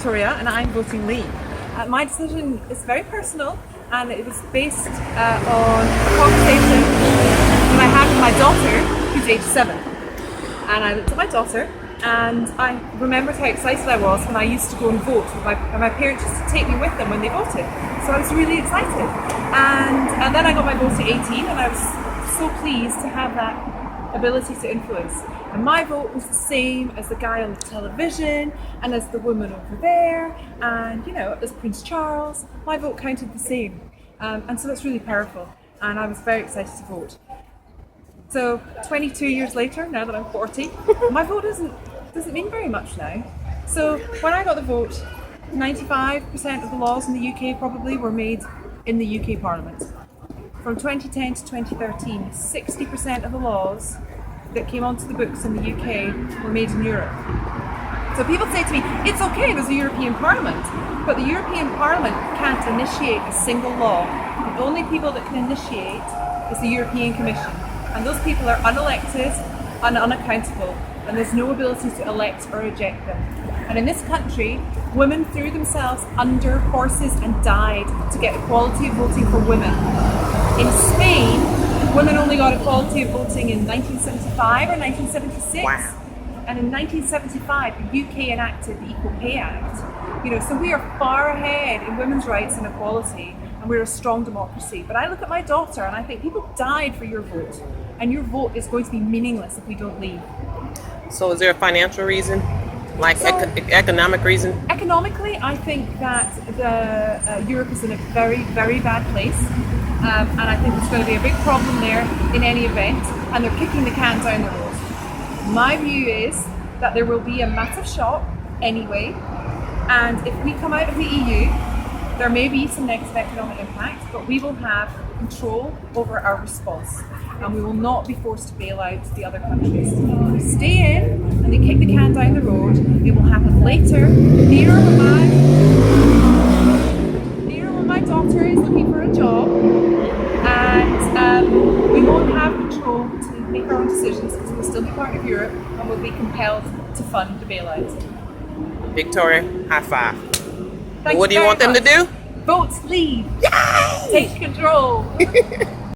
Victoria, and I'm voting Leave. My decision is very personal, and it was based on a conversation that I had with my daughter, who's age 7. And I looked at my daughter, and I remembered how excited I was when I used to go and vote. And my parents used to take me with them when they voted. So I was really excited. And then I got my vote at 18, and I was so pleased to have that ability to influence. And my vote was the same as the guy on the television, and as the woman over there, and as Prince Charles. My vote counted the same. And so it's really powerful. And I was very excited to vote. So 22 years later, now that I'm 40, my vote doesn't mean very much now. So when I got the vote, 95% of the laws in the UK probably were made in the UK Parliament. From 2010 to 2013, 60% of the laws that came onto the books in the UK were made in Europe. So people say to me, it's okay, there's a European Parliament, but the European Parliament can't initiate a single law. The only people that can initiate is the European Commission. And those people are unelected and unaccountable, and there's no ability to elect or eject them. And in this country, women threw themselves under horses and died to get equality of voting for women. In Spain, women only got equality of voting in 1975 or 1976. Wow. And in 1975, the UK enacted the Equal Pay Act. So we are far ahead in women's rights and equality, and we're a strong democracy. But I look at my daughter and I think people died for your vote, and your vote is going to be meaningless if we don't leave. So is there a financial reason? Like economic reason? Economically, I think that Europe is in a very, very bad place. And I think there's going to be a big problem there in any event, and they're kicking the can down the road. My view is that there will be a massive shock anyway, and if we come out of the EU, there may be some negative economic impact, but we will have control over our response, and we will not be forced to bail out the other countries. If we stay in and they kick the can down the road, it will happen later, nearer when my daughter is looking for a job, and we won't have control to make our own decisions because we'll still be part of Europe, and we'll be compelled to fund the bailout. Victoria, high five. Thank What do you want them to do? Vote Leave. Yay! Take control.